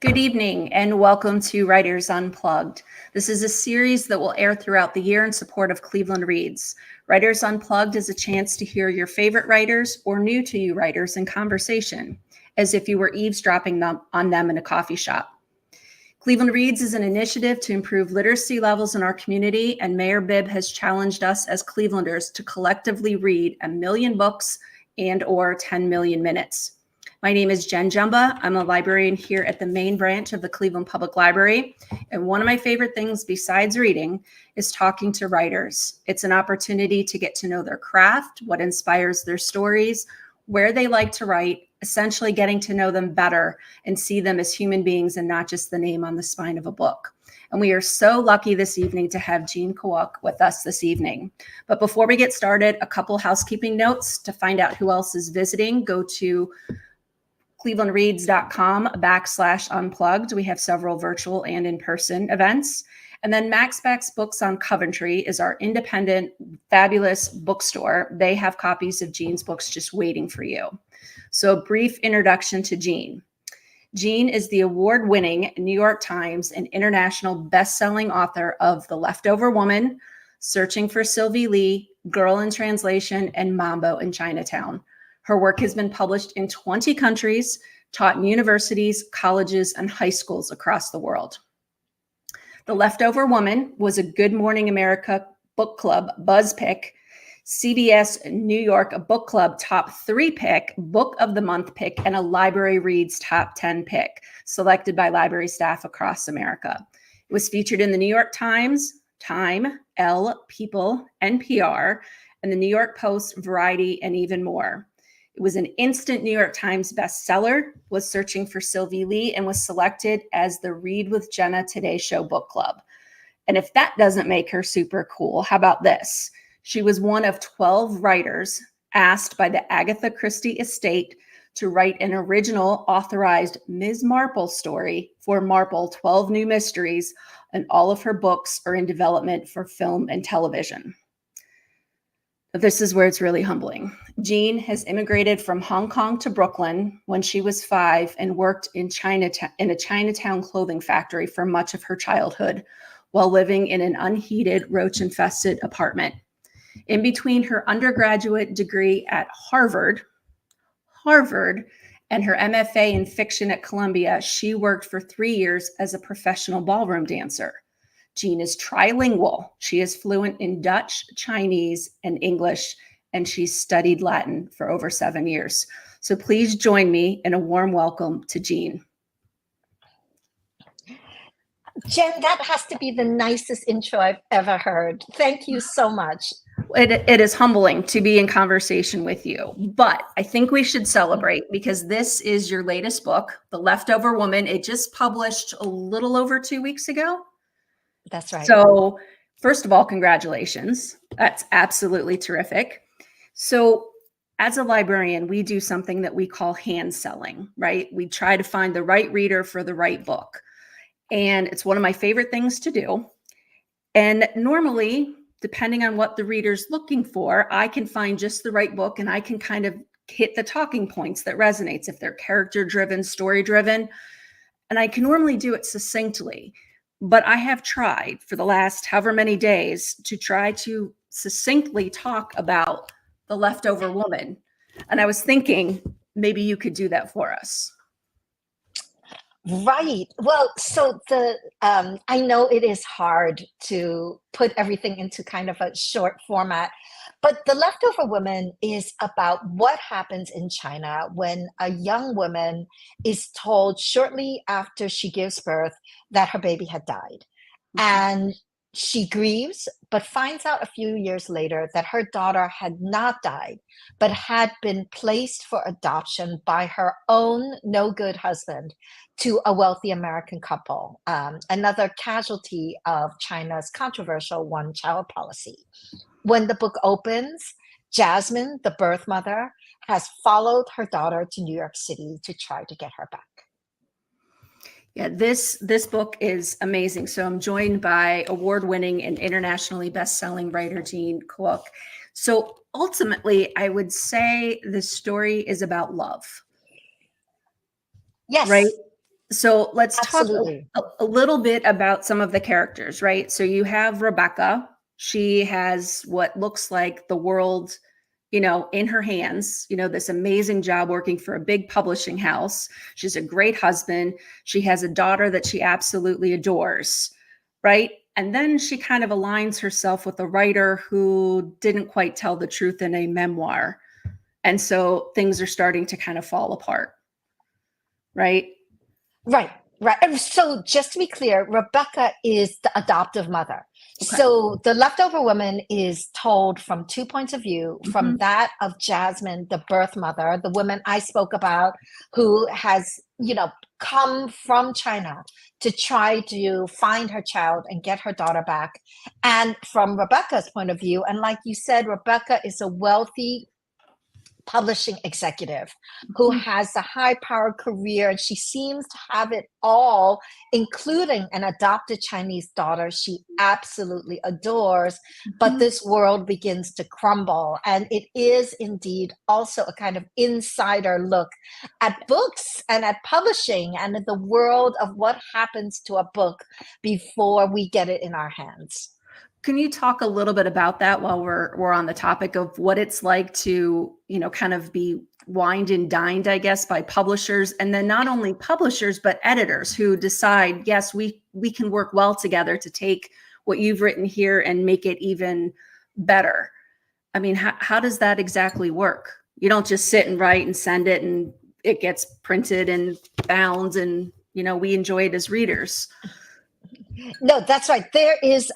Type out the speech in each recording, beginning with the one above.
Good evening and welcome to Writers Unplugged. This is a series that will air throughout the year in support of Cleveland Reads. Writers Unplugged is a chance to hear your favorite writers or new to you writers in conversation, as if you were eavesdropping on them in a coffee shop. Cleveland Reads is an initiative to improve literacy levels in our community, and Mayor Bibb has challenged us as Clevelanders to collectively read 1 million books and or 10 million minutes. My name is Jen Jumba. I'm a librarian here at the main branch of the Cleveland Public Library. And one of my favorite things besides reading is talking to writers. It's an opportunity to get to know their craft, what inspires their stories, where they like to write, essentially getting to know them better and see them as human beings and not just the name on the spine of a book. And we are so lucky this evening to have Jean Kwok with us this evening. But before we get started, a couple housekeeping notes. To find out who else is visiting, go to clevelandreads.com/unplugged. We have several virtual and in-person events. And then Maxbeck's Books on Coventry is our independent, fabulous bookstore. They have copies of Jean's books just waiting for you. So a brief introduction to Jean. Jean is the award-winning New York Times and international best-selling author of The Leftover Woman, Searching for Sylvie Lee, Girl in Translation, and Mambo in Chinatown. Her work has been published in 20 countries, taught in universities, colleges, and high schools across the world. The Leftover Woman was a Good Morning America Book Club Buzz Pick, CBS New York Book Club Top 3 pick, Book of the Month pick, and a Library Reads Top 10 pick, selected by library staff across America. It was featured in the New York Times, Time, Elle, People, NPR, and the New York Post, Variety, and even more. It was an instant New York Times bestseller, was Searching for Sylvie Lee, and was selected as the Read with Jenna Today Show Book Club. And if that doesn't make her super cool, how about this? She was one of 12 writers asked by the Agatha Christie estate to write an original authorized Ms. Marple story for Marple 12 New Mysteries, and all of her books are in development for film and television. But this is where it's really humbling. Jean has immigrated from Hong Kong to Brooklyn when she was 5 and worked in a Chinatown clothing factory for much of her childhood while living in an unheated, roach-infested apartment. In between her undergraduate degree at Harvard, and her MFA in fiction at Columbia, she worked for 3 years as a professional ballroom dancer. Jean is trilingual. She is fluent in Dutch, Chinese, and English, and she's studied Latin for over 7 years. So please join me in a warm welcome to Jean. Jen, that has to be the nicest intro I've ever heard. Thank you so much. It is humbling to be in conversation with you, but I think we should celebrate because this is your latest book, The Leftover Woman. It just published a little over 2 weeks ago. That's right. So first of all, congratulations. That's absolutely terrific. So as a librarian, we do something that we call hand selling, right? We try to find the right reader for the right book. And it's one of my favorite things to do. And normally, depending on what the reader's looking for, I can find just the right book and I can kind of hit the talking points that resonates if they're character-driven, story-driven. And I can normally do it succinctly. But I have tried for the last however many days to try to succinctly talk about The Leftover Woman. And I was thinking maybe you could do that for us. Right. Well, so I know it is hard to put everything into kind of a short format, but The Leftover Woman is about what happens in China when a young woman is told shortly after she gives birth that her baby had died. And she grieves, but finds out a few years later that her daughter had not died, but had been placed for adoption by her own no-good husband to a wealthy American couple, another casualty of China's controversial one-child policy. When the book opens, Jasmine, the birth mother, has followed her daughter to New York City to try to get her back. Yeah, this book is amazing. So I'm joined by award-winning and internationally best-selling writer Jean Kwok. So ultimately, I would say the story is about love. Yes. Right? So let's talk Absolutely. a little bit about some of the characters, right? So you have Rebecca. She has what looks like the world, in her hands, this amazing job working for a big publishing house. She's a great husband. She has a daughter that she absolutely adores, right? And then she kind of aligns herself with a writer who didn't quite tell the truth in a memoir. And so things are starting to kind of fall apart, right? Right, right. And so just to be clear, Rebecca is the adoptive mother. Okay. So the leftover woman is told from two points of view, from Mhm. that of Jasmine, the birth mother, the woman I spoke about, who has, come from China to try to find her child and get her daughter back. And from Rebecca's point of view, and like you said, Rebecca is a wealthy publishing executive who Mhm. has a high powered career, and she seems to have it all, including an adopted Chinese daughter she absolutely adores. But Mhm. this world begins to crumble, and it is indeed also a kind of insider look at books and at publishing and at the world of what happens to a book before we get it in our hands. Can you talk a little bit about that while we're on the topic of what it's like to, kind of be wined and dined, I guess, by publishers, and then not only publishers but editors who decide, yes, we can work well together to take what you've written here and make it even better. I mean, how does that exactly work? You don't just sit and write and send it and it gets printed and bound and, we enjoy it as readers. No, that's right. There's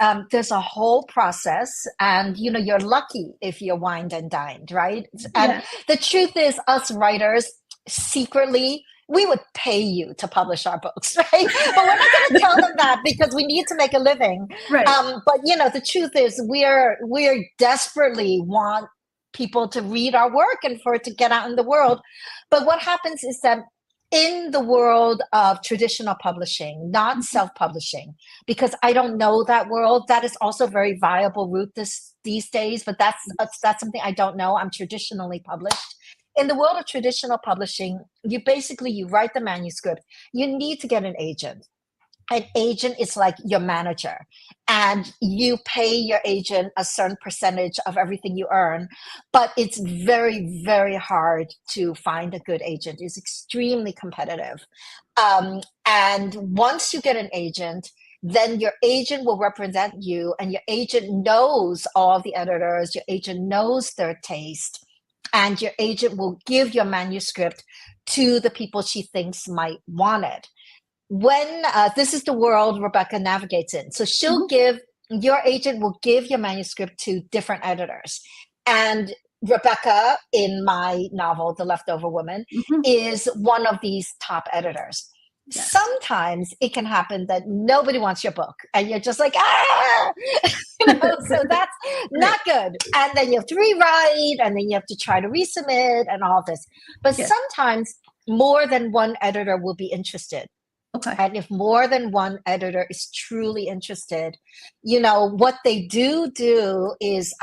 a whole process, and you're lucky if you're wined and dined, right? And Yeah. the truth is, us writers secretly, we would pay you to publish our books, right? But we're not going to tell them that because we need to make a living. Right. But the truth is, we're desperately want people to read our work and for it to get out in the world. But what happens is that in the world of traditional publishing, not Mhm. self-publishing, because I don't know that world. That is also a very viable route these days, but that's something I don't know. I'm traditionally published. In the world of traditional publishing, you write the manuscript. You need to get an agent. An agent is like your manager, and you pay your agent a certain percentage of everything you earn. But it's very, very hard to find a good agent. It's extremely competitive. And once you get an agent, then your agent will represent you, and your agent knows all the editors, your agent knows their taste, and your agent will give your manuscript to the people she thinks might want it. When This is the world Rebecca navigates in. So Mhm. your agent will give your manuscript to different editors. And Rebecca, in my novel, The Leftover Woman, Mhm. is one of these top editors. Yes. Sometimes it can happen that nobody wants your book and you're just like, ah, so that's Right. not good. And then you have to rewrite and then you have to try to resubmit and all this. But Yes. sometimes more than one editor will be interested. Okay. And if more than one editor is truly interested, what they do is,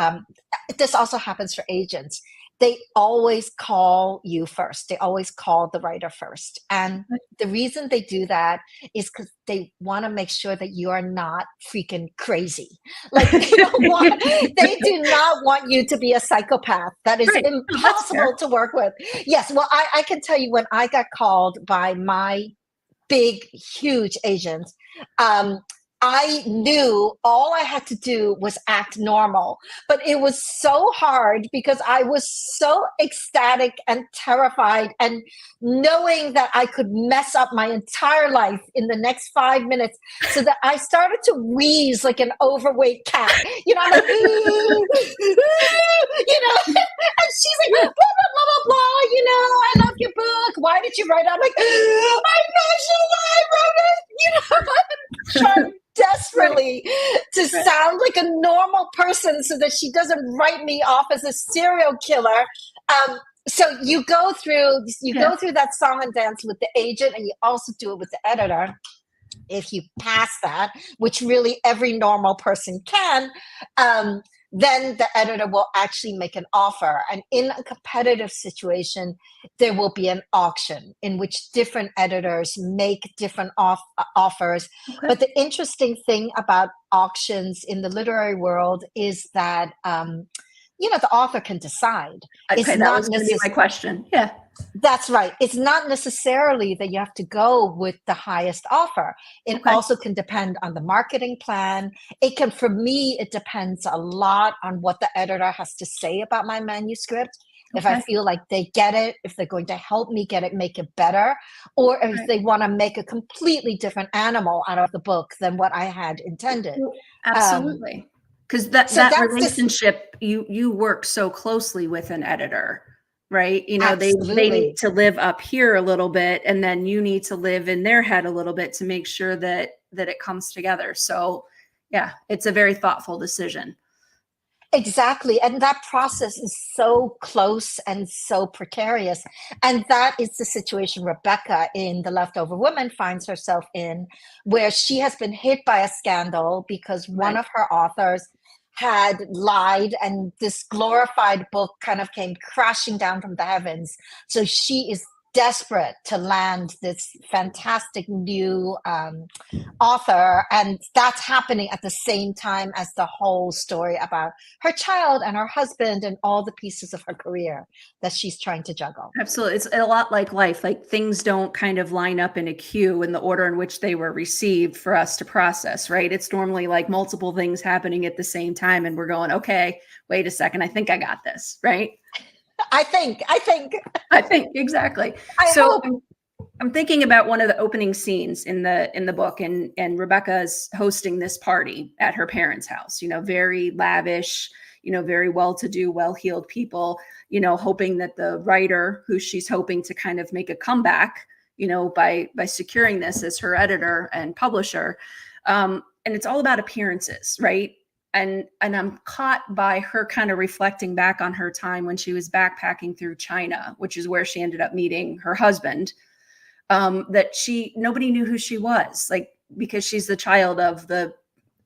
this also happens for agents. They always call you first. They always call the writer first. And the reason they do that is because they want to make sure that you are not freaking crazy. Like they do not want you to be a psychopath. That is Right. No, that's impossible fair. to work with. Yes. Well, I can tell you when I got called by my big, huge agent, um, I knew all I had to do was act normal. But it was so hard because I was so ecstatic and terrified, and knowing that I could mess up my entire life in the next 5 minutes, so that I started to wheeze like an overweight cat. I'm like, and she's like, blah, blah, blah, blah, blah, I love your book. Why did you write it? I'm like, I'm not sure why I wrote it. I'm trying Right. desperately to Right. sound like a normal person so that she doesn't write me off as a serial killer. So you Yeah. go through that song and dance with the agent, and you also do it with the editor. If you pass that, which really every normal person can, um, then the editor will actually make an offer. And in a competitive situation, there will be an auction in which different editors make different offers. Okay. But the interesting thing about auctions in the literary world is that, the author can decide. It's Okay, that not was going to be my question. Yeah. That's right. It's not necessarily that you have to go with the highest offer. It Okay. also can depend on the marketing plan. For me, it depends a lot on what the editor has to say about my manuscript. If I Okay. feel like they get it, if they're going to help me get it, make it better, or if Right. they want to make a completely different animal out of the book than what I had intended. Well, Um, absolutely. Because that so that that's just relationship, you work so closely with an editor, right? They need absolutely. to live up here a little bit, and then you need to live in their head a little bit to make sure that it comes together. So yeah, it's a very thoughtful decision. Exactly. And that process is so close and so precarious. And that is the situation Rebecca in The Leftover Woman finds herself in, where she has been hit by a scandal because one Right. of her authors had lied, and this glorified book kind of came crashing down from the heavens. So she is desperate to land this fantastic new author, and that's happening at the same time as the whole story about her child and her husband and all the pieces of her career that she's trying to juggle. Absolutely. It's a lot like life. Like things don't kind of line up in a queue in the order in which they were received for us to process, right? It's normally like multiple things happening at the same time. And we're going, okay, wait a second. I think I got this, right? I think, I think exactly. I So hope. I'm thinking about one of the opening scenes in the book, and Rebecca's hosting this party at her parents' house, very lavish, very well-to-do, well-heeled people, hoping that the writer who she's hoping to kind of make a comeback, by securing this as her editor and publisher. And it's all about appearances, right? And I'm caught by her kind of reflecting back on her time when she was backpacking through China, which is where she ended up meeting her husband. That nobody knew who she was, like, because she's the child of the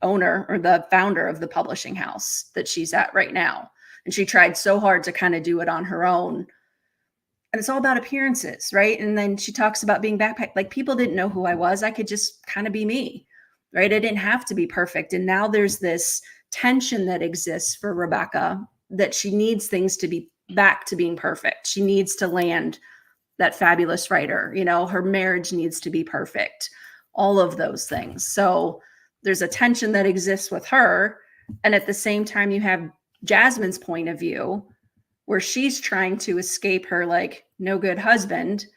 owner or the founder of the publishing house that she's at right now. And she tried so hard to kind of do it on her own. And it's all about appearances, right? And then she talks about being backpacked. Like, people didn't know who I was. I could just kind of be me, right? I didn't have to be perfect. And now there's this tension that exists for Rebecca, that she needs things to be back to being perfect. She needs to land that fabulous writer, her marriage needs to be perfect, all of those things. So there's a tension that exists with her. And at the same time, you have Jasmine's point of view, where she's trying to escape her like no good husband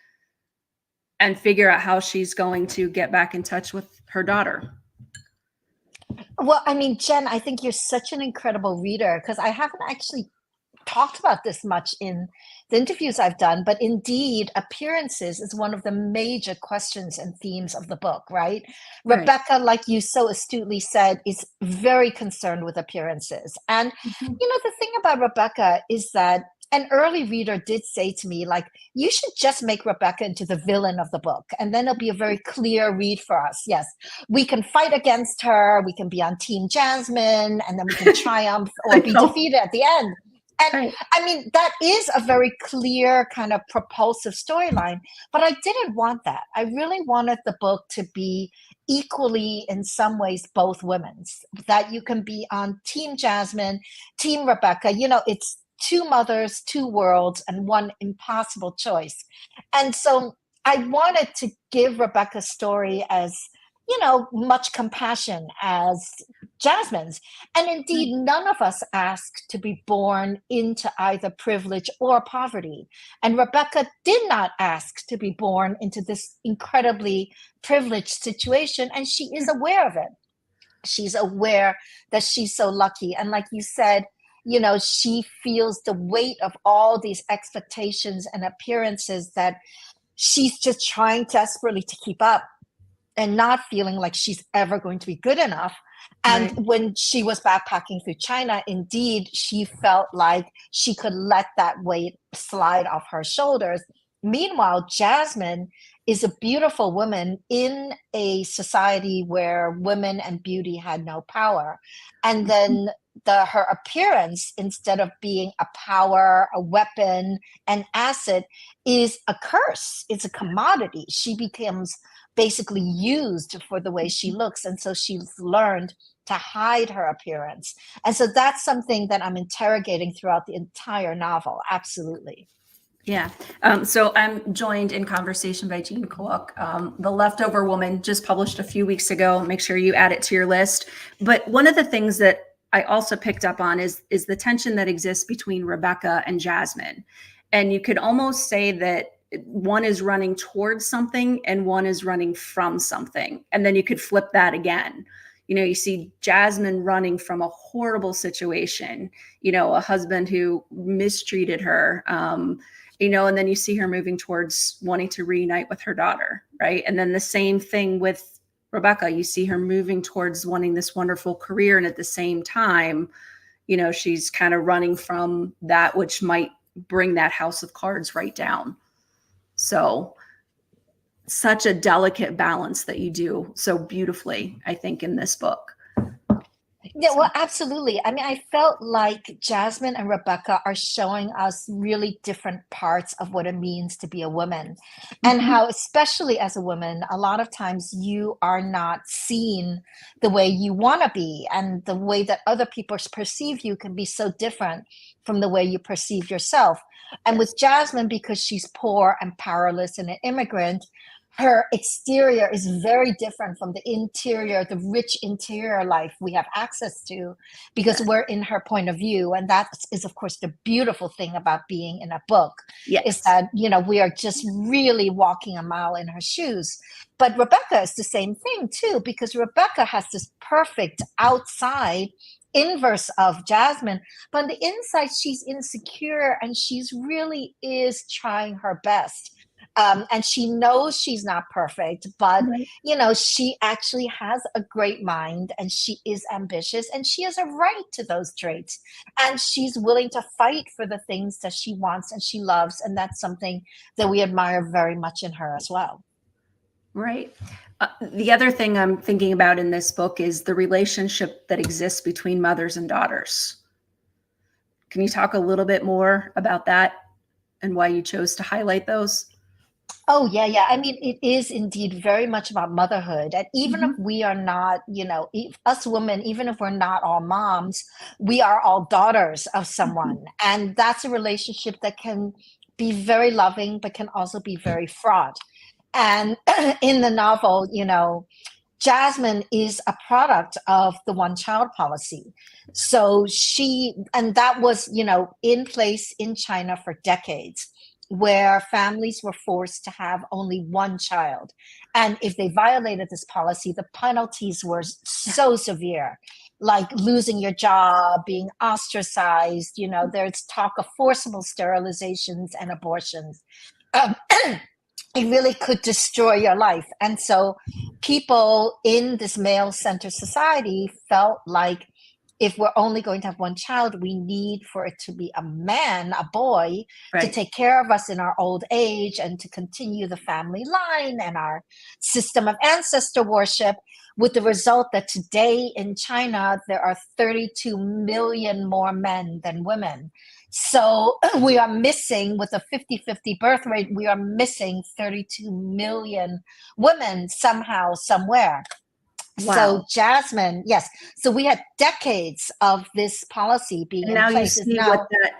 and figure out how she's going to get back in touch with her daughter. Well, I mean, Jen, I think you're such an incredible reader, because I haven't actually talked about this much in the interviews I've done, but indeed, appearances is one of the major questions and themes of the book, right? Right. Rebecca, like you so astutely said, is very concerned with appearances. And, Mhm. the thing about Rebecca is that an early reader did say to me, like, you should just make Rebecca into the villain of the book, and then it'll be a very clear read for us. Yes, we can fight against her, we can be on Team Jasmine, and then we can triumph or I be know. defeated at the end. And Right. I mean, that is a very clear kind of propulsive storyline, but I didn't want that. I really wanted the book to be equally, in some ways, both women's, that you can be on Team Jasmine, Team Rebecca. It's two mothers, two worlds, and one impossible choice. And so I wanted to give Rebecca's story as, much compassion as Jasmine's. And Right. indeed, none of us asked to be born into either privilege or poverty. And Rebecca did not ask to be born into this incredibly privileged situation, and she is aware of it. She's aware that she's so lucky. And like you said, she feels the weight of all these expectations and appearances that she's just trying desperately to keep up, and not feeling like she's ever going to be good enough. And Right. when she was backpacking through China, indeed, she felt like she could let that weight slide off her shoulders. Meanwhile, Jasmine is a beautiful woman in a society where women and beauty had no power. And then her appearance, instead of being a power, a weapon, an asset, is a curse. It's a commodity. She becomes basically used for the way she looks, and so she's learned to hide her appearance. And so that's something that I'm interrogating throughout the entire novel. Absolutely. Yeah. So I'm joined in conversation by Jean Kwok. The Leftover Woman just published a few weeks ago. Make sure you add it to your list. But one of the things that I also picked up on is the tension that exists between Rebecca and Jasmine. And you could almost say that one is running towards something and one is running from something. And then you could flip that again. You see Jasmine running from a horrible situation, a husband who mistreated her, and then you see her moving towards wanting to reunite with her daughter, right? And then the same thing with Rebecca. You see her moving towards wanting this wonderful career, and at the same time, she's kind of running from that which might bring that house of cards right down. So such a delicate balance that you do so beautifully, I think, in this book. Yeah, well, absolutely. I mean, I felt like Jasmine and Rebecca are showing us really different parts of what it means to be a woman, and Mhm. how, especially as a woman, a lot of times you are not seen the way you want to be, and the way that other people perceive you can be so different from the way you perceive yourself. And Yes. with Jasmine, because she's poor and powerless and an immigrant, her exterior is very different from the interior, the rich interior life we have access to, because Yes. we're in her point of view. And that is, of course, the beautiful thing about being in a book, is Yes. that, we are just really walking a mile in her shoes. But Rebecca is the same thing too, because Rebecca has this perfect outside inverse of Jasmine, but on the inside she's insecure, and she's really is trying her best. And she knows she's not perfect, but Right. she actually has a great mind, and she is ambitious, and she has a right to those traits, and she's willing to fight for the things that she wants and she loves. And that's something that we admire very much in her as well. Right. The other thing I'm thinking about in this book is the relationship that exists between mothers and daughters. Can you talk a little bit more about that and why you chose to highlight those? Oh, yeah, yeah. I mean, it is indeed very much about motherhood. And even if Mhm. we are not, us women, even if we're not all moms, we are all daughters of Mhm. someone. And that's a relationship that can be very loving, but can also be very fraught. And in the novel, Jasmine is a product of the one child policy. So and that was, in place in China for decades, where families were forced to have only one child. And if they violated this policy, the penalties were Yeah. so severe, like losing your job, being ostracized. There's talk of forcible sterilizations and abortions. Um, it really could destroy your life. And so people in this male centered society felt like, if we're only going to have one child, we need for it to be a man, a boy, to Right. take care of us in our old age, and to continue the family line and our system of ancestor worship. With the result that today in China, there are 32 million more men than women. So we are missing, with a 50-50 birth rate, we are missing 32 million women somehow, somewhere. So Wow. Jasmine, yes. So we had decades of this policy being And in now you place. Is see what now that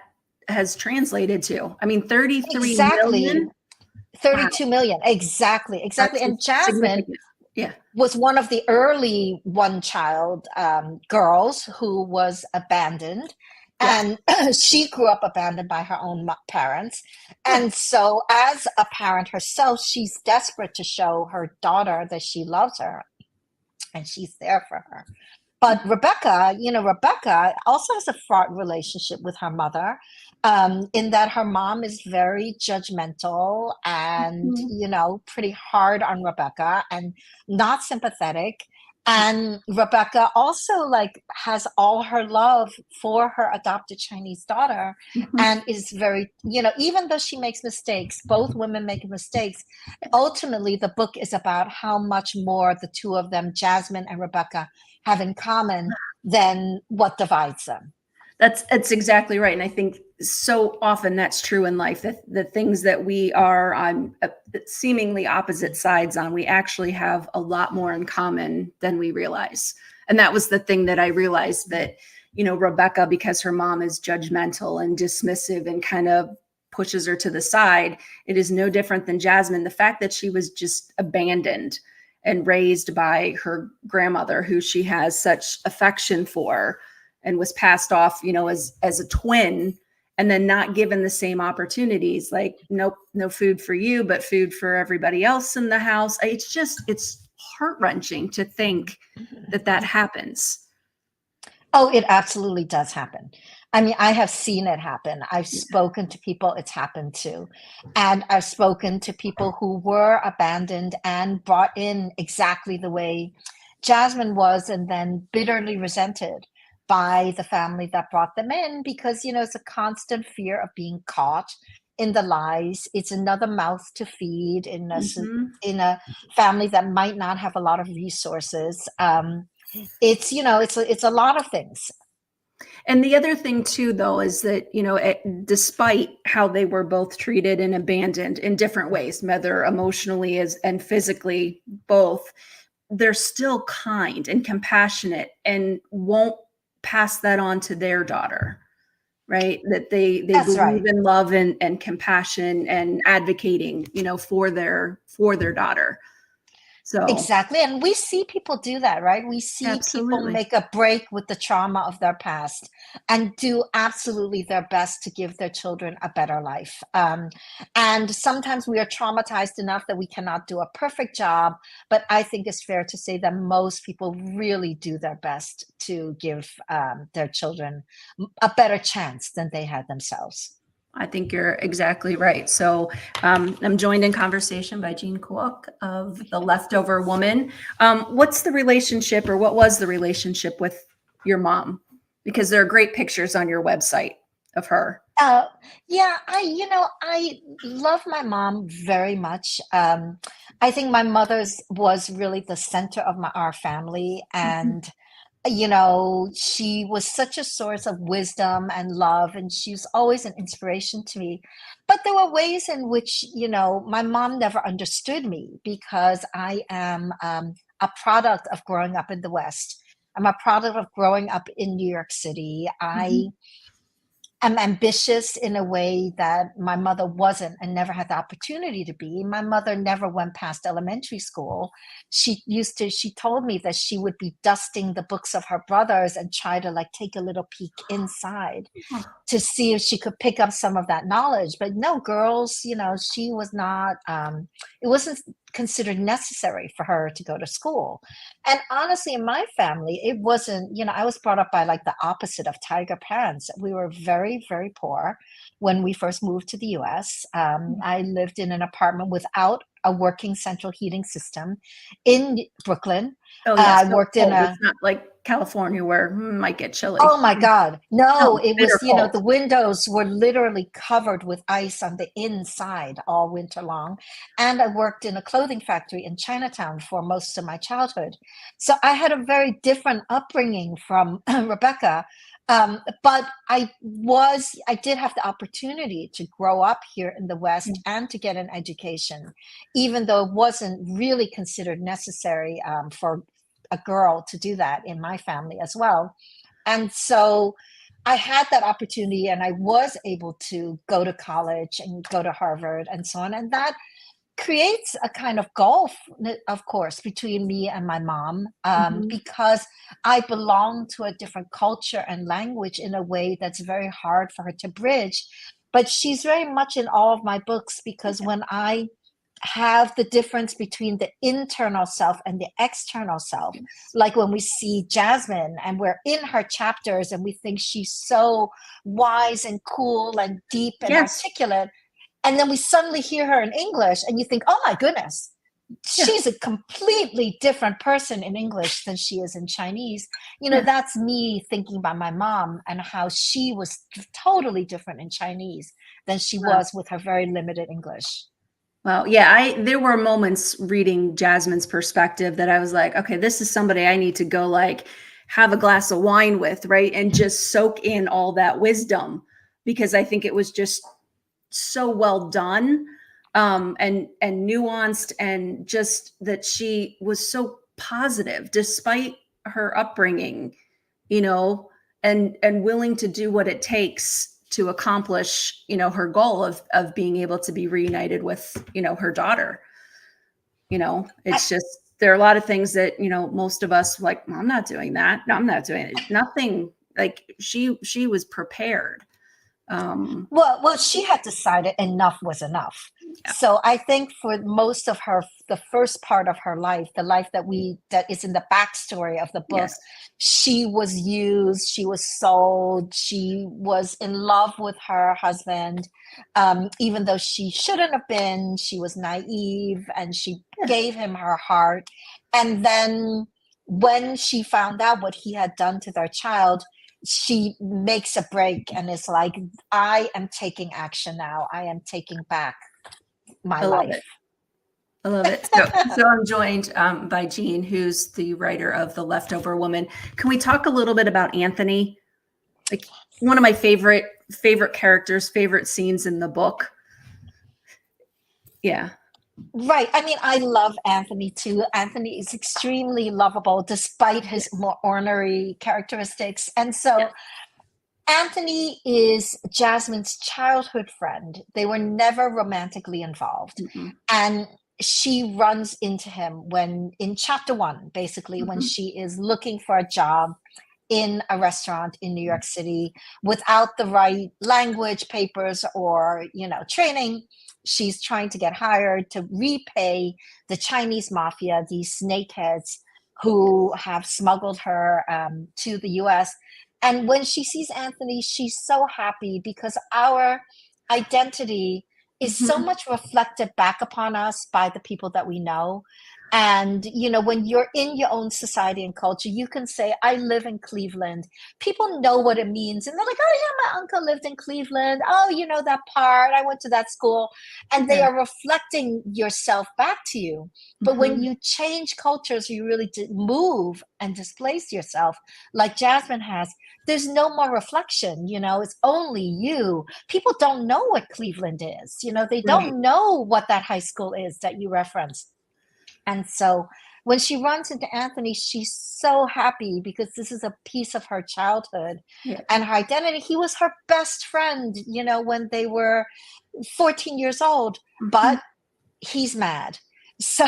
has translated to. I mean, 33 exactly million. Wow. 32 million. Exactly, exactly. That's And Jasmine significant. Yeah. was one of the early one child girls who was abandoned. Yes. And she grew up abandoned by her own parents. And so, as a parent herself, she's desperate to show her daughter that she loves her and she's there for her. But Rebecca, Rebecca also has a fraught relationship with her mother, in that her mom is very judgmental and, Mhm. pretty hard on Rebecca and not sympathetic. And Rebecca also like has all her love for her adopted Chinese daughter, Mhm. and is very, even though she makes mistakes, both women make mistakes. Ultimately, the book is about how much more the two of them, Jasmine and Rebecca, have in common, than what divides them. That's exactly right. And I think so often that's true in life, that the things that we are on seemingly opposite sides on, we actually have a lot more in common than we realize. And that was the thing that I realized, that, Rebecca, because her mom is judgmental and dismissive and kind of pushes her to the side, it is no different than Jasmine. The fact that she was just abandoned and raised by her grandmother, who she has such affection for, and was passed off, as a twin, and then not given the same opportunities. Like, nope, no food for you, but food for everybody else in the house. It's heart-wrenching to think that happens. Oh, it absolutely does happen. I mean, I have seen it happen. I've spoken to people it's happened to. And I've spoken to people who were abandoned and brought in exactly the way Jasmine was, and then bitterly resented by the family that brought them in, because, it's a constant fear of being caught in the lies. It's another mouth to feed in Mm-hmm. in a family that might not have a lot of resources. It's a lot of things. And the other thing too, though, is that, despite how they were both treated and abandoned in different ways, whether emotionally as and physically, both, they're still kind and compassionate and won't pass that on to their daughter, right? That they That's believe right. in love and compassion and advocating, for their daughter. So Exactly. And we see people do that, right? We see people absolutely. make a break with the trauma of their past and do absolutely their best to give their children a better life. And sometimes we are traumatized enough that we cannot do a perfect job. But I think it's fair to say that most people really do their best to give their children a better chance than they had themselves. I think you're exactly right. So I'm joined in conversation by Jean Kwok of The Leftover Woman. What's the relationship, or what was the relationship with your mom? Because there are great pictures on your website of her. Uh, yeah, I love my mom very much. I think my mother's was really the center of our family, Mhm. and she was such a source of wisdom and love, and she was always an inspiration to me. But there were ways in which, my mom never understood me, because I am a product of growing up in the West. I'm a product of growing up in New York City. Mhm. I'm ambitious in a way that my mother wasn't and never had the opportunity to be. My mother never went past elementary school. She told me that she would be dusting the books of her brothers and try to like take a little peek inside to see if she could pick up some of that knowledge. But no, girls, she was not, it wasn't considered necessary for her to go to school. And honestly, in my family, it wasn't, I was brought up by like the opposite of tiger parents. We were very, very poor when we first moved to the US. I lived in an apartment without a working central heating system in Brooklyn. Oh, yes. I So worked in cold. a It's not like California where might get chilly. Oh my God. No, No, it bitter was, cold. the windows were literally covered with ice on the inside all winter long. And I worked in a clothing factory in Chinatown for most of my childhood. So I had a very different upbringing from Rebecca. But I did have the opportunity to grow up here in the West and to get an education, even though it wasn't really considered necessary for a girl to do that in my family as well. And so I had that opportunity, and I was able to go to college and go to Harvard and so on. And that creates a kind of gulf, of course, between me and my mom, Mhm. because I belong to a different culture and language in a way that's very hard for her to bridge. But she's very much in all of my books, because when I have the difference between the internal self and the external self. Like when we see Jasmine and we're in her chapters and we think she's so wise and cool and deep and Yes. articulate. And then we suddenly hear her in English and you think, oh my goodness, Yeah. she's a completely different person in English than she is in Chinese. Yeah. That's me thinking about my mom and how she was totally different in Chinese than she Wow. was with her very limited English. Well, yeah, there were moments reading Jasmine's perspective that I was like, okay, this is somebody I need to go like have a glass of wine with, right? And just soak in all that wisdom, because I think it was just so well done, and nuanced, and just that she was so positive despite her upbringing, you know, and willing to do what it takes to accomplish, you know, her goal of being able to be reunited with, you know, her daughter. You know, I, it's just, there are a lot of things that, you know, most of us like, "Well, I'm not doing that. No, I'm not doing it." Nothing. Like she was prepared. um well, she had decided enough was enough. yeah. So I think for most of her, the first part of her life, the life that is in the backstory of the book, Yes. she was used, she was sold, she was in love with her husband, even though she shouldn't have been. She was naive, and she Yeah. gave him her heart. And then when she found out what he had done to their child, she makes a break and is like, I am taking action now. I am taking back my I love life. it. I love it. So I'm joined by Jean, who's the writer of The Leftover Woman. Can we talk a little bit about Anthony? Like, one of my favorite characters, favorite scenes in the book. Yeah. Right. I mean, I love Anthony too. Anthony is extremely lovable despite his Yes. more ornery characteristics. And Yes. so Anthony is Jasmine's childhood friend. They were never romantically involved. Mm-hmm. And she runs into him when, in chapter one, basically, when Mm-hmm. she is looking for a job in a restaurant in New York City without the right language papers or, training. She's trying to get hired to repay the Chinese mafia, these snakeheads who have smuggled her to the US. And when she sees Anthony, she's so happy because our identity is so Mm-hmm. much reflected back upon us by the people that we know. And, when you're in your own society and culture, you can say, I live in Cleveland. People know what it means. And they're like, oh, yeah, my uncle lived in Cleveland. Oh, that part. I went to that school. And they Yeah. are reflecting yourself back to you. But when Mm-hmm. you change cultures, you really move and displace yourself, like Jasmine has. There's no more reflection. It's only you. People don't know what Cleveland is. They Right. don't know what that high school is that you referenced. And so when she runs into Anthony, she's so happy because this is a piece of her childhood Yeah. and her identity. He was her best friend, when they were 14 years old, Mm-hmm. but he's mad. So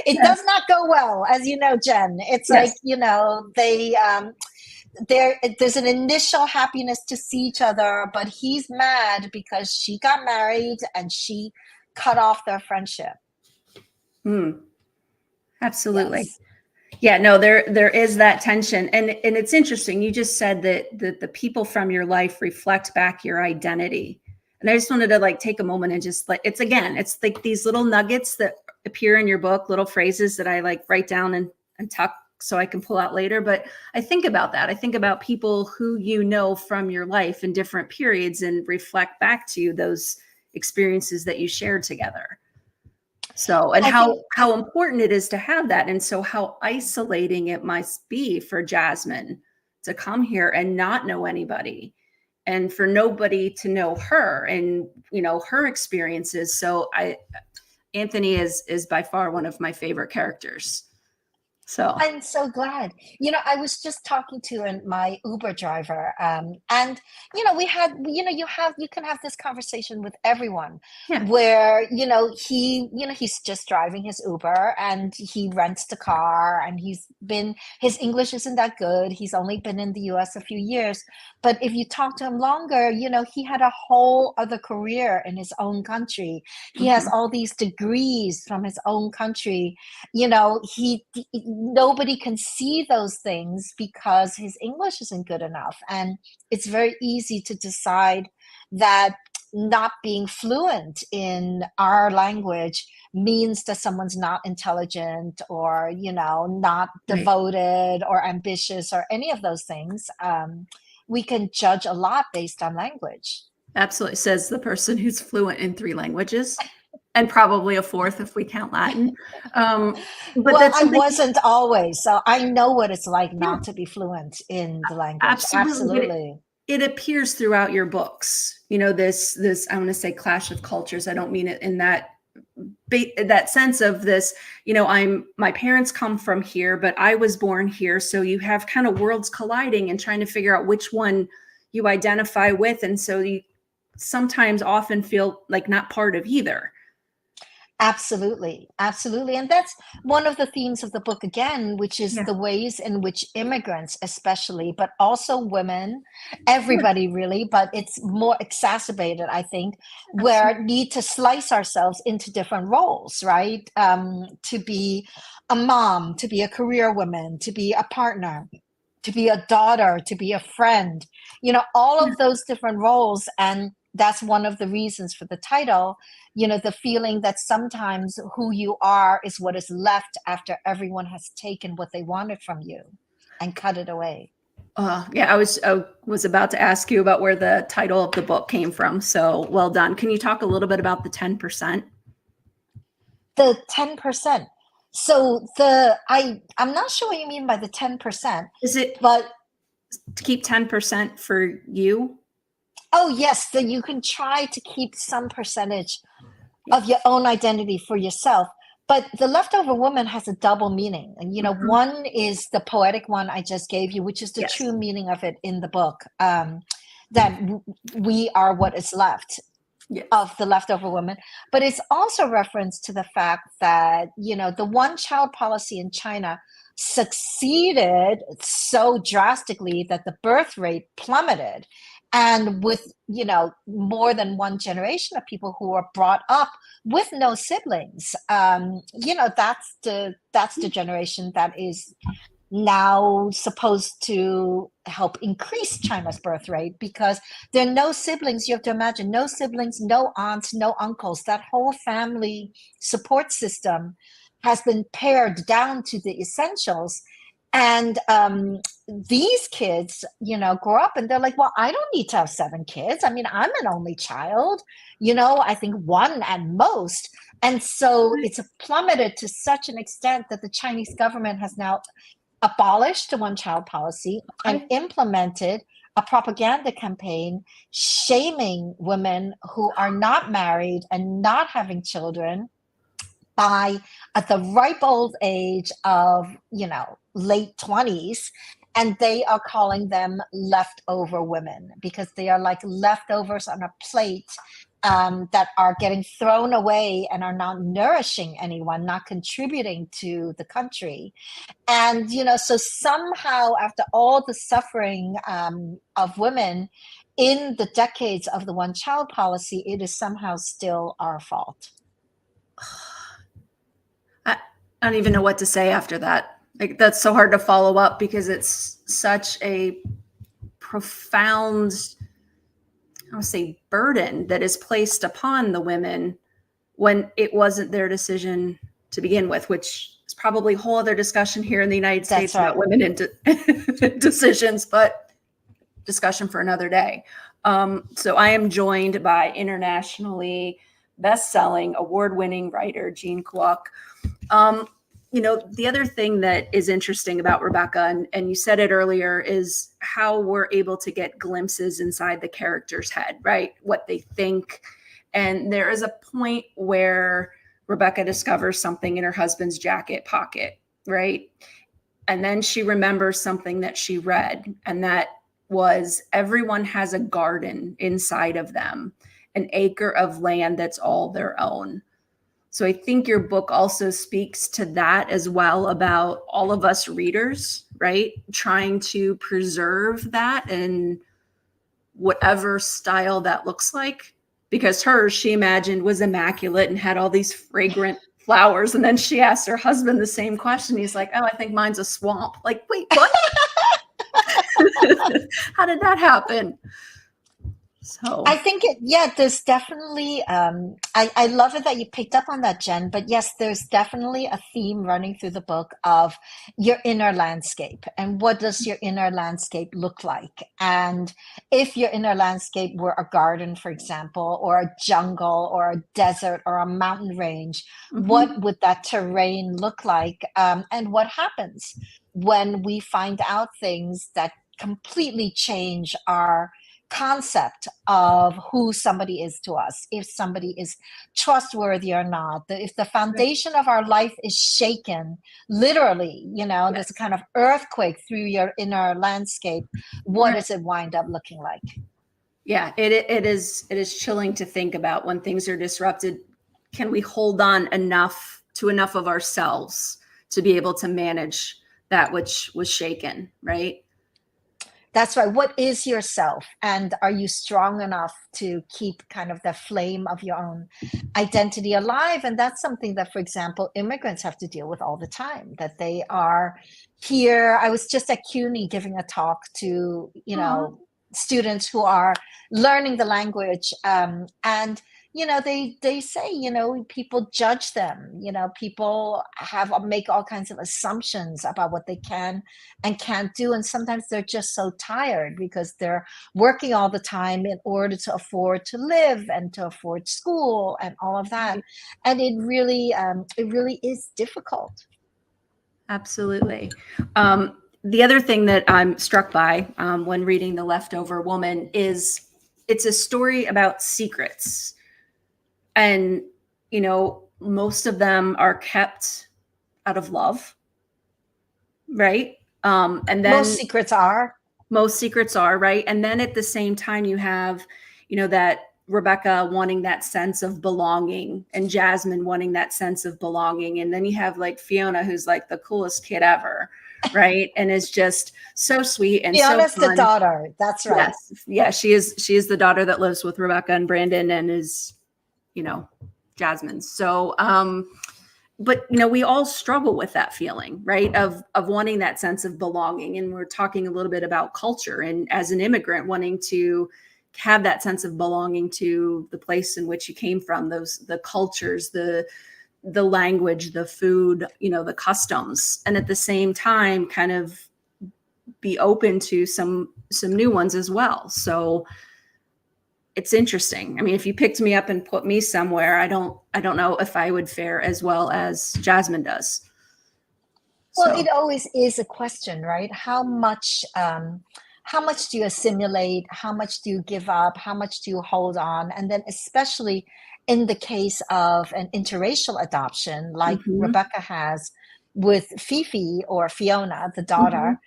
it does Yes. not go well, as you know, Jen. It's like, Yes. there's an initial happiness to see each other, but he's mad because she got married and she cut off their friendship. Mm, absolutely. Yes. Yeah, no, there is that tension. And it's interesting. You just said that the people from your life reflect back your identity. And I just wanted to like take a moment and just like, it's like these little nuggets that appear in your book, little phrases that I like write down and tuck so I can pull out later. But I think about that. I think about people who you know from your life in different periods and reflect back to you those experiences that you shared together. So, and I think how important it is to have that. And so how isolating it must be for Jasmine to come here and not know anybody, and for nobody to know her and, you know, her experiences. So Anthony is by far one of my favorite characters. So, I'm so glad. I was just talking to my Uber driver, and we had, you can have this conversation with everyone, yeah. where he's just driving his Uber and he rents the car, and his English isn't that good. He's only been in the U.S. a few years, but if you talk to him longer, he had a whole other career in his own country. He has Mhm. all these degrees from his own country. He nobody can see those things because his English isn't good enough, and it's very easy to decide that not being fluent in our language means that someone's not intelligent, or not Right. devoted or ambitious or any of those things. We can judge a lot based on language. Absolutely. Says the person who's fluent in three languages. and probably a fourth if we count Latin. But Well, that's I something, wasn't always, so I know what it's like yeah, not to be fluent in the language. absolutely. But Absolutely. it appears throughout your books, this, I want to say clash of cultures. I don't mean it in that sense of this, my parents come from here, but I was born here. So you have kind of worlds colliding and trying to figure out which one you identify with. And so you sometimes often feel like not part of either. Absolutely, absolutely. And that's one of the themes of the book again, which is Yeah. the ways in which immigrants, especially, but also women, Yeah, everybody really, but it's more exacerbated, I think, absolutely. where need to slice ourselves into different roles, right? To be a mom, to be a career woman, to be a partner, to be a daughter, to be a friend, all Yeah. of those different roles. And that's one of the reasons for the title, the feeling that sometimes who you are is what is left after everyone has taken what they wanted from you and cut it away. Yeah, I was about to ask you about where the title of the book came from. So well done. Can you talk a little bit about the 10%? The 10%. So I'm not sure what you mean by the 10%, Is it but to keep 10% for you? oh yes, so you can try to keep some percentage Yeah. of your own identity for yourself. But the leftover woman has a double meaning. And, Mhm. one is the poetic one I just gave you, which is the Yes. true meaning of it in the book, that we are what is left Yes. of the leftover woman. But it's also reference to the fact that, the one child policy in China succeeded so drastically that the birth rate plummeted. And with, more than one generation of people who are brought up with no siblings, that's the generation that is now supposed to help increase China's birth rate, because there are no siblings. You have to imagine no siblings, no aunts, no uncles. That whole family support system has been pared down to the essentials. And these kids, grow up and they're like, well, I don't need to have 7 kids. I mean, I'm an only child, I think one at most. And so it's plummeted to such an extent that the Chinese government has now abolished the one child policy and Okay. implemented a propaganda campaign shaming women who are not married and not having children by at the ripe old age of late 20s. And they are calling them leftover women because they are like leftovers on a plate, that are getting thrown away and are not nourishing anyone, not contributing to the country. And so somehow after all the suffering, of women in the decades of the one child policy, it is somehow still our fault. I don't even know what to say after that. Like, that's so hard to follow up because it's such a profound, I would say, burden that is placed upon the women when it wasn't their decision to begin with, which is probably a whole other discussion here in the United That's States about right. women and decisions, but discussion for another day. So I am joined by internationally best-selling, award-winning writer Jean Kwok. Um, the other thing that is interesting about Rebecca, and you said it earlier, is how we're able to get glimpses inside the character's head, right? What they think. And there is a point where Rebecca discovers something in her husband's jacket pocket, right? And then she remembers something that she read, and that was everyone has a garden inside of them, an acre of land that's all their own. So I think your book also speaks to that as well, about all of us readers, right? Trying to preserve that in whatever style that looks like. Because hers, she imagined, was immaculate and had all these fragrant flowers. And then she asked her husband the same question. He's like, oh, I think mine's a swamp. Like, wait, what? How did that happen? I So, think yeah, there's definitely, I love it that you picked up on that, Jen, but yes, there's definitely a theme running through the book of your inner landscape and what does your inner landscape look like? And if your inner landscape were a garden, for example, or a jungle or a desert or a mountain range, mhm, what would that terrain look like? And what happens when we find out things that completely change our concept of who somebody is to us, if somebody is trustworthy or not, if the right, foundation of our life is shaken, literally, there's a yes, kind of earthquake through your inner landscape, what right. does it wind up looking like? Yeah, it is chilling to think about when things are disrupted. Can we hold on enough to enough of ourselves to be able to manage that which was shaken, right? That's right. What is yourself? And are you strong enough to keep kind of the flame of your own identity alive? And that's something that, for example, immigrants have to deal with all the time, that they are here. I was just at CUNY giving a talk to, Aw, students who are learning the language. And they say, people judge them, people make all kinds of assumptions about what they can and can't do. And sometimes they're just so tired because they're working all the time in order to afford to live and to afford school and all of that. right. And it really is difficult. Absolutely. The other thing that I'm struck by when reading The Leftover Woman is it's a story about secrets. And, most of them are kept out of love, right? And Most then secrets are. most secrets are, right? And then at the same time, you have, that Rebecca wanting that sense of belonging and Jasmine wanting that sense of belonging. And then you have like Fiona, who's like the coolest kid ever, right? And is just so sweet and Be so honest, the fun. daughter. That's right. Yes. Yeah. She is the daughter that lives with Rebecca and Brandon and is, you know, Jasmine. So, but we all struggle with that feeling, right, of wanting that sense of belonging. And we're talking a little bit about culture and as an immigrant wanting to have that sense of belonging to the place in which you came from, the cultures, the language, the food, the customs, and at the same time kind of be open to some new ones as well. So it's interesting. I mean, if you picked me up and put me somewhere, I don't know if I would fare as well as Jasmine does. Well, So, it always is a question, right? How much do you assimilate? How much do you give up? How much do you hold on? And then, especially in the case of an interracial adoption, like mhm, Rebecca has with Fifi or Fiona, the mhm, daughter,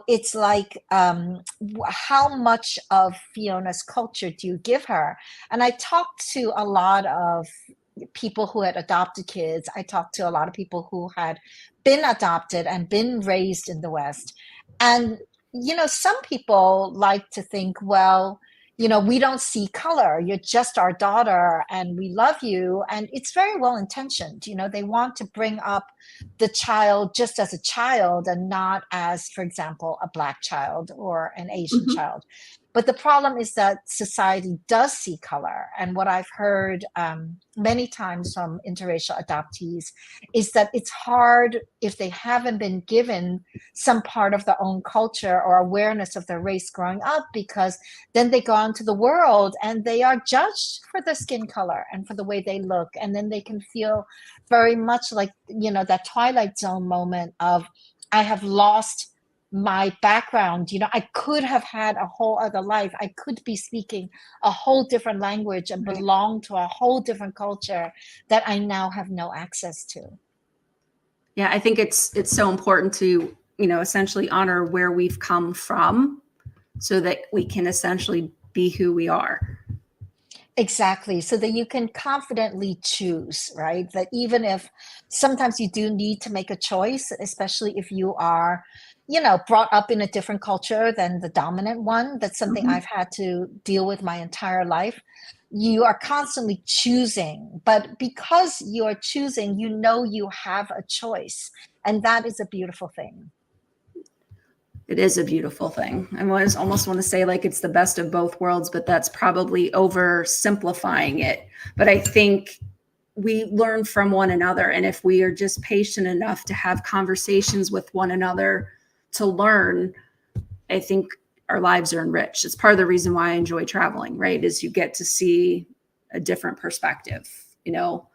it's like, how much of Fiona's culture do you give her? And I talked to a lot of people who had adopted kids. I talked to a lot of people who had been adopted and been raised in the West. And, some people like to think, well, we don't see color. You're just our daughter and we love you. And it's very well intentioned. They want to bring up the child just as a child and not as, for example, a Black child or an Asian mhm, child. But the problem is that society does see color. And what I've heard many times from interracial adoptees is that it's hard if they haven't been given some part of their own culture or awareness of their race growing up, because then they go out into the world and they are judged for their skin color and for the way they look. And then they can feel very much like, that Twilight Zone moment of, I have lost my background. I could have had a whole other life. I could be speaking a whole different language and right. belong to a whole different culture that I now have no access to. Yeah, I think it's so important to, essentially honor where we've come from so that we can essentially be who we are. Exactly. So that you can confidently choose, right? That even if sometimes you do need to make a choice, especially if you are, brought up in a different culture than the dominant one, that's something Mhm. I've had to deal with my entire life. You are constantly choosing, but because you are choosing, you have a choice. And that is a beautiful thing. It is a beautiful thing. I almost want to say like it's the best of both worlds, but that's probably oversimplifying it. But I think we learn from one another. And if we are just patient enough to have conversations with one another to learn, I think our lives are enriched. It's part of the reason why I enjoy traveling, right? Is you get to see a different perspective, you know?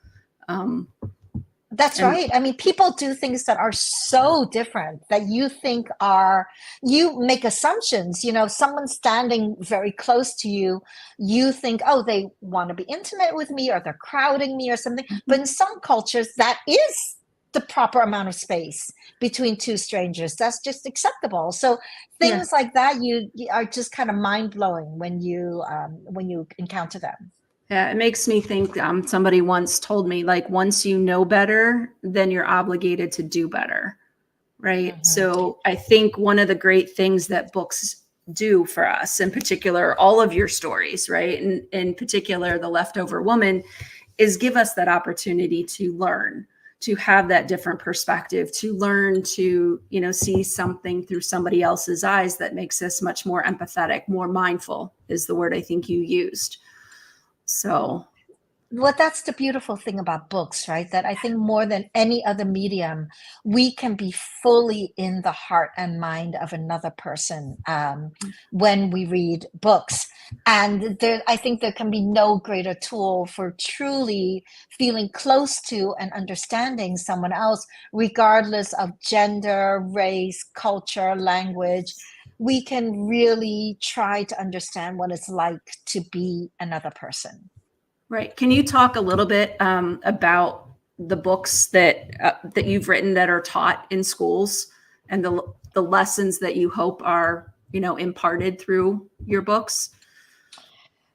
That's And right. I mean, people do things that are so different that you think are, you make assumptions. You know, someone standing very close to you, you think, oh, they want to be intimate with me or they're crowding me or something. But in some cultures, that is the proper amount of space between two strangers. That's just acceptable. So yeah, things like that, you are just kind of mind blowing when you encounter them. yeah, it makes me think. Somebody once told me, like, once you know better, then you're obligated to do better, right? Mhm. So I think one of the great things that books do for us, in particular, all of your stories, right? And in particular, The Leftover Woman, is give us that opportunity to learn, to have that different perspective, to learn to, see something through somebody else's eyes that makes us much more empathetic, more mindful is the word I think you used. So, Well, that's the beautiful thing about books, right? That I think more than any other medium, we can be fully in the heart and mind of another person when we read books. And there, I think there can be no greater tool for truly feeling close to and understanding someone else, regardless of gender, race, culture, language. We can really try to understand what it's like to be another person. right. Can you talk a little bit about the books that you've written that are taught in schools, and the lessons that you hope are, imparted through your books?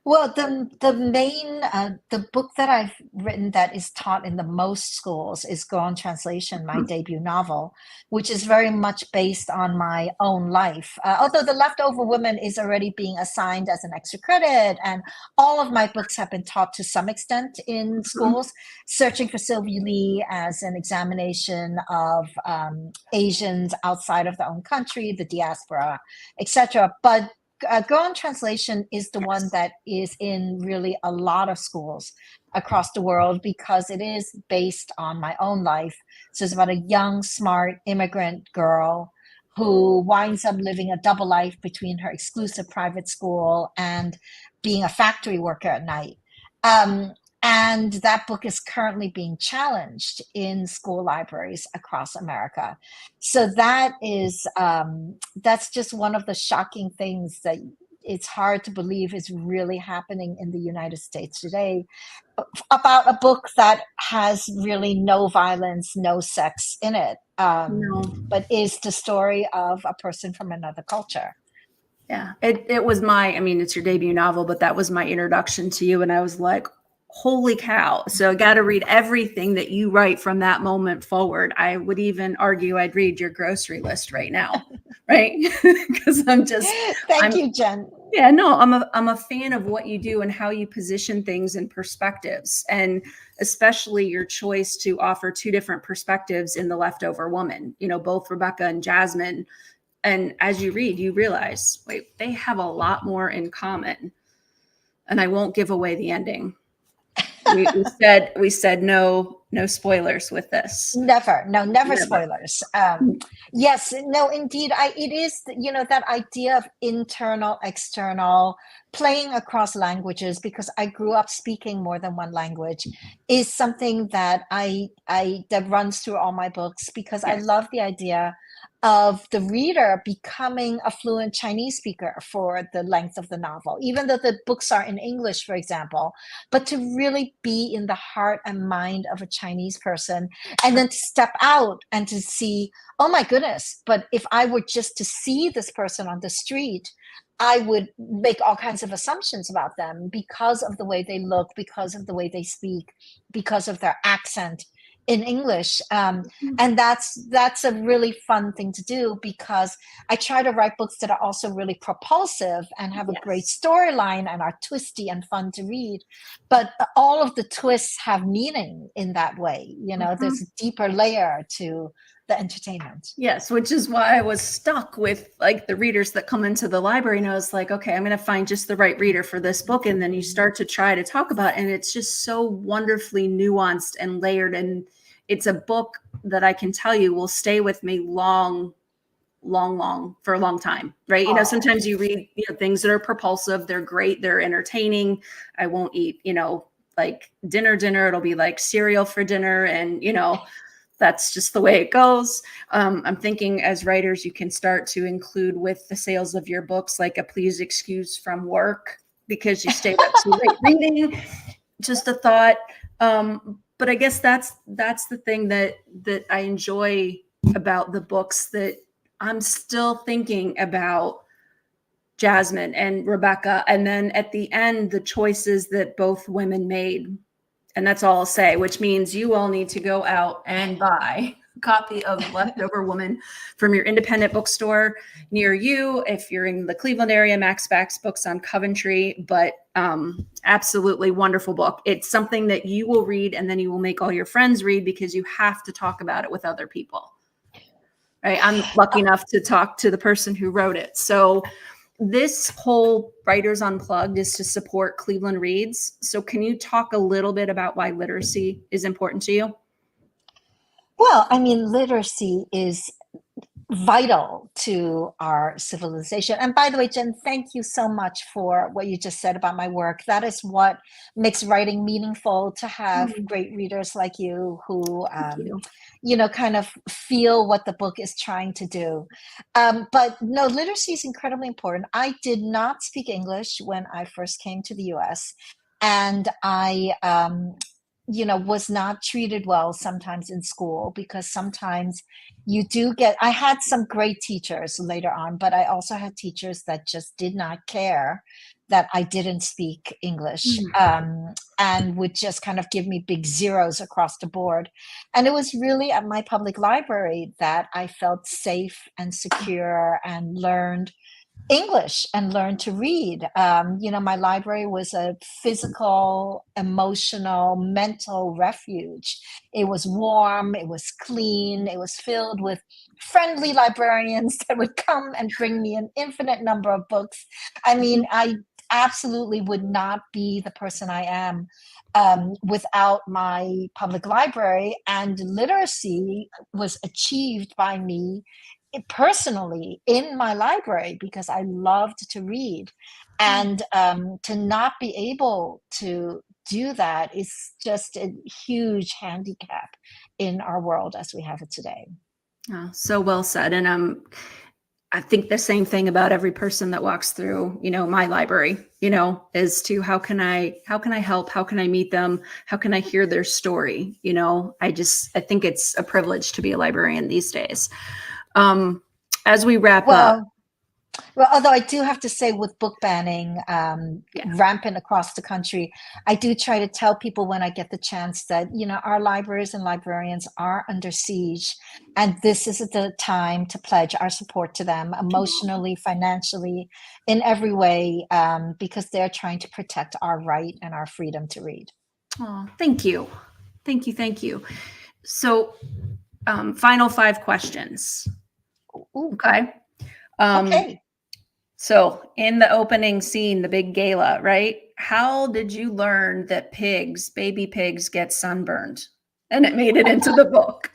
Well, the book that I've written that is taught in the most schools is Go On Translation, my debut novel, which is very much based on my own life. Although The Leftover Woman is already being assigned as an extra credit, and all of my books have been taught to some extent in schools. Searching for Sylvie Lee as an examination of Asians outside of their own country, the diaspora, etc. But Go On Translation is the one Yes. that is in really a lot of schools across the world because it is based on my own life. So it's about a young, smart immigrant girl who winds up living a double life between her exclusive private school and being a factory worker at night. Um, and that book is currently being challenged in school libraries across America. So that's just one of the shocking things that it's hard to believe is really happening in the United States today about a book that has really no violence, no sex in it, No. but is the story of a person from another culture. Yeah. It was I mean, it's your debut novel, but that was my introduction to you. And I was like, holy cow. So I got to read everything that you write from that moment forward. I would even argue I'd read your grocery list right now. Right. Because Thank I'm, you, Jen. yeah, no, I'm a fan of what you do and how you position things in perspectives, and especially your choice to offer two different perspectives in The Leftover Woman, both Rebecca and Jasmine. And as you read, you realize, wait, they have a lot more in common. And I won't give away the ending. We said no spoilers with this. Never, no, never Never. spoilers. Yes, no, indeed, it is, that idea of internal, external, playing across languages, because I grew up speaking more than one language, is something that that runs through all my books because I Yes. love the idea of the reader becoming a fluent Chinese speaker for the length of the novel, even though the books are in English, for example, but to really be in the heart and mind of a Chinese person and then to step out and to see, oh my goodness, but if I were just to see this person on the street, I would make all kinds of assumptions about them because of the way they look, because of the way they speak, because of their accent in English. And that's a really fun thing to do because I try to write books that are also really propulsive and have a great Yes. storyline and are twisty and fun to read. But all of the twists have meaning in that way. There's Mhm. a deeper layer to the entertainment. Yes, which is why I was stuck with like the readers that come into the library, and I was like, okay, I'm going to find just the right reader for this book. And then you start to try to talk about it, and it's just so wonderfully nuanced and layered. And it's a book that I can tell you will stay with me long for a long time, right? You know, sometimes you read, you know, things that are propulsive, they're great, they're entertaining. I won't eat, you know, like dinner, it'll be like cereal for dinner. And, you know, that's just the way it goes. I'm thinking as writers, you can start to include with the sales of your books, like a please excuse from work because you stayed up too late reading. Just a thought. But I guess that's the thing that I enjoy about the books, that I'm still thinking about Jasmine and Rebecca. And then at the end, the choices that both women made. And that's all I'll say, which means you all need to go out and buy a copy of Leftover Woman from your independent bookstore near you. If you're in the Cleveland area, Max Backs Books on Coventry, but absolutely wonderful book. It's something that you will read and then you will make all your friends read because you have to talk about it with other people. Right? I'm lucky enough to talk to the person who wrote it. So this whole Writers Unplugged is to support Cleveland Reads. So can you talk a little bit about why literacy is important to you? Well, I mean, literacy is vital to our civilization. And by the way, Jen, thank you so much for what you just said about my work. That is what makes writing meaningful, to have great readers like you who, you know, kind of feel what the book is trying to do. But no, literacy is incredibly important. I did not speak English when I first came to the US, and I, you know, was not treated well sometimes in school, because sometimes you do get, I had some great teachers later on, but I also had teachers that just did not care that I didn't speak English, and would just kind of give me big zeros across the board. And it was really at my public library that I felt safe and secure and learned English and learn to read. You know, my library was a physical, emotional, mental refuge. It was warm, it was clean, it was filled with friendly librarians that would come and bring me an infinite number of books. I mean, I absolutely would not be the person I am without my public library, and literacy was achieved by me personally in my library because I loved to read. And to not be able to do that is just a huge handicap in our world as we have it today. Oh, so well said. And I think the same thing about every person that walks through, you know, my library, you know, as to how can I help? How can I meet them? How can I hear their story? You know, I think it's a privilege to be a librarian these days. As we wrap up. Well, although I do have to say, with book banning rampant across the country, I do try to tell people when I get the chance that, you know, our libraries and librarians are under siege, and this is the time to pledge our support to them emotionally, financially, in every way, because they're trying to protect our right and our freedom to read. Oh, thank you. Thank you. Thank you. So, final 5 questions. Ooh. Okay. Okay. So in the opening scene, the big gala, right? How did you learn that baby pigs get sunburned? And it made it into the book.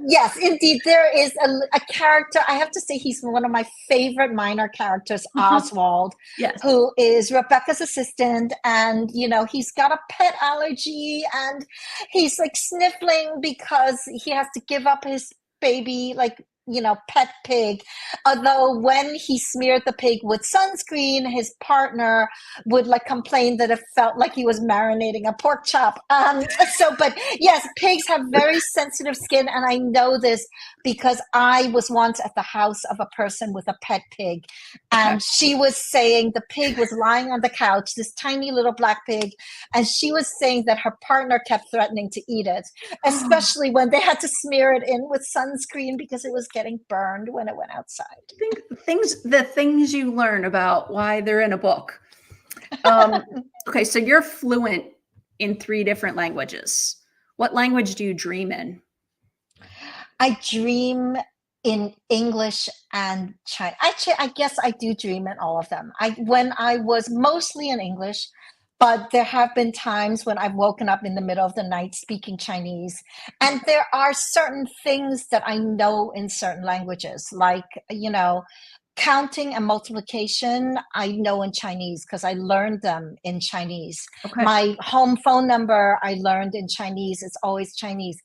Yes, indeed. There is a character. I have to say, he's one of my favorite minor characters, Oswald, Yes. who is Rebecca's assistant. And, you know, he's got a pet allergy, and he's like sniffling because he has to give up his baby, like, you know, pet pig. Although when he smeared the pig with sunscreen, his partner would like complain that it felt like he was marinating a pork chop. But yes, pigs have very sensitive skin, and I know this because I was once at the house of a person with a pet pig, and she was saying the pig was lying on the couch, this tiny little black pig, and she was saying that her partner kept threatening to eat it, especially when they had to smear it in with sunscreen because it was getting burned when it went outside. The things you learn about why they're in a book. Okay, so you're fluent in 3 different languages. What language do you dream in? I dream in English and Chinese. Actually, I guess I do dream in all of them. When I was mostly in English, but there have been times when I've woken up in the middle of the night speaking Chinese. And there are certain things that I know in certain languages, like, counting and multiplication, I know in Chinese because I learned them in Chinese. Okay. My home phone number, I learned in Chinese. It's always Chinese.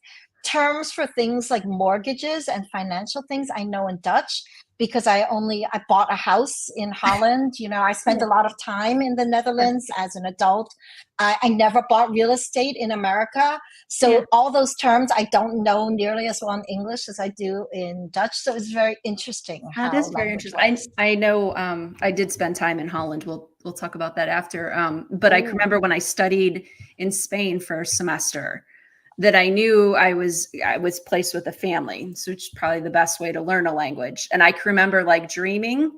Terms for things like mortgages and financial things, I know in Dutch because I bought a house in Holland. I spent Yeah. a lot of time in the Netherlands as an adult. I never bought real estate in America. Yeah. So all those terms I don't know nearly as well in English as I do in Dutch. So it's very interesting That how is very language interesting. I works. I know I did spend time in Holland. We'll talk about that after. But I can Oh, remember when I studied in Spain for a semester that I knew I was placed with a family, so which is probably the best way to learn a language. And I can remember like dreaming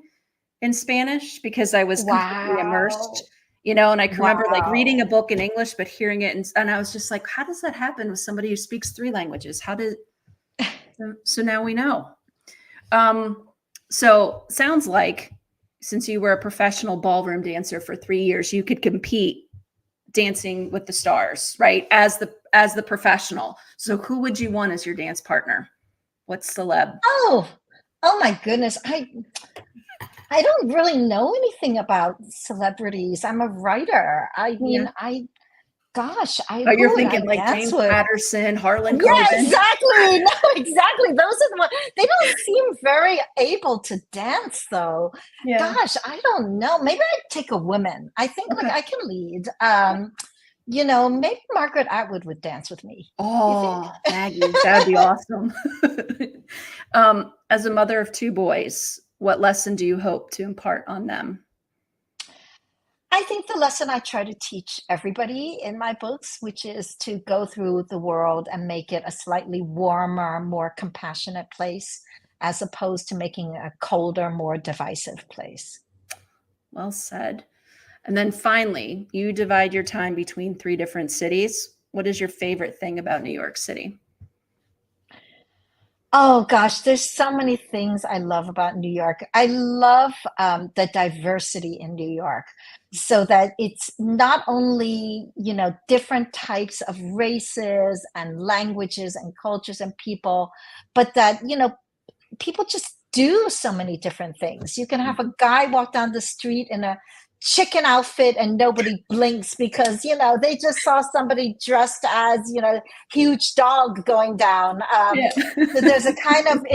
in Spanish because I was completely immersed, wow. and I can remember like reading a Wow. book in English but hearing it and I was just like, how does that happen with somebody who speaks three languages? How did so now we know. Um, so sounds like since you were a professional ballroom dancer for 3 years, you could compete dancing with the stars, right? As the professional. So who would you want as your dance partner? What celeb? Oh, oh my goodness. I don't really know anything about celebrities. I'm a writer. I Yeah. mean, gosh, Oh, who you're would I thinking like dance James with? Patterson, Harlan Yeah, Coben. exactly. No, exactly. Those are the ones. They don't seem very able to dance, though. Yeah. Gosh, I don't know. Maybe I'd take a woman. I think like Okay. I can lead. Maybe Margaret Atwood would dance with me. You think? Oh, Maggie, that would be awesome. As a mother of two boys, what lesson do you hope to impart on them? I think the lesson I try to teach everybody in my books, which is to go through the world and make it a slightly warmer, more compassionate place, as opposed to making a colder, more divisive place. Well said. And then finally, you divide your time between three different cities. What is your favorite thing about New York City? Oh gosh, there's so many things I love about New York. I love the diversity in New York, so that it's not only, different types of races and languages and cultures and people, but that, people just do so many different things. You can have a guy walk down the street in a chicken outfit and nobody blinks because they just saw somebody dressed as huge dog going down. Yeah. So there's a kind of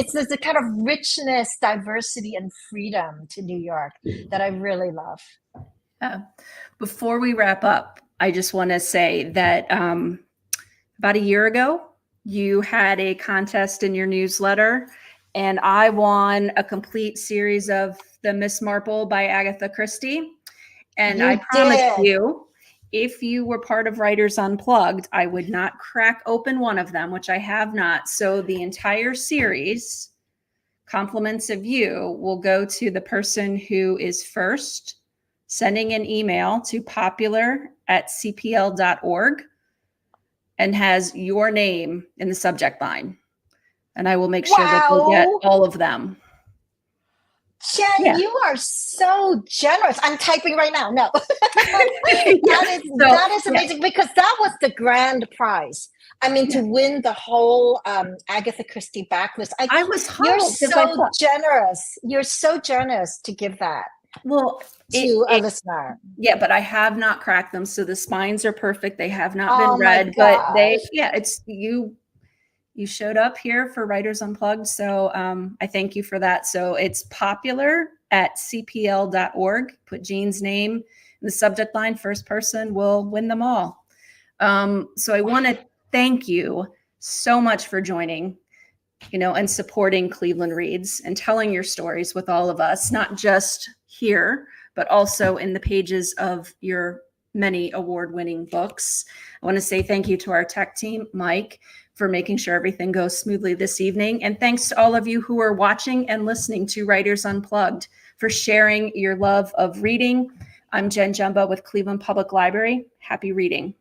richness, diversity, and freedom to New York that I really love. Yeah. Before we wrap up, I just want to say that about a year ago, you had a contest in your newsletter, and I won a complete series of the Miss Marple by Agatha Christie. And I You promise did. you, if you were part of Writers Unplugged, I would not crack open one of them, which I have not. So the entire series, Compliments of You, will go to the person who is first sending an email to popular@cpl.org and has your name in the subject line. And I will make sure that they get Wow. all of them. Jen, Yeah. you are so generous. I'm typing right now. No. Yeah. That is So, that is yeah, amazing because that was the grand prize. I mean, to yeah. win the whole Agatha Christie backlist. I was You're humbled because I so thought, generous. You're so generous to give that well, to a listener. yeah, but I have not cracked them. So the spines are perfect. They have not been Oh my read, but gosh. it's you showed up here for Writers Unplugged. So I thank you for that. So it's popular@cpl.org. Put Jean's name in the subject line. First person will win them all. So I want to thank you so much for joining, and supporting Cleveland Reads and telling your stories with all of us, not just here, but also in the pages of your many award-winning books. I want to say thank you to our tech team, Mike, for making sure everything goes smoothly this evening. And thanks to all of you who are watching and listening to Writers Unplugged for sharing your love of reading. I'm Jen Jumbo with Cleveland Public Library. Happy reading.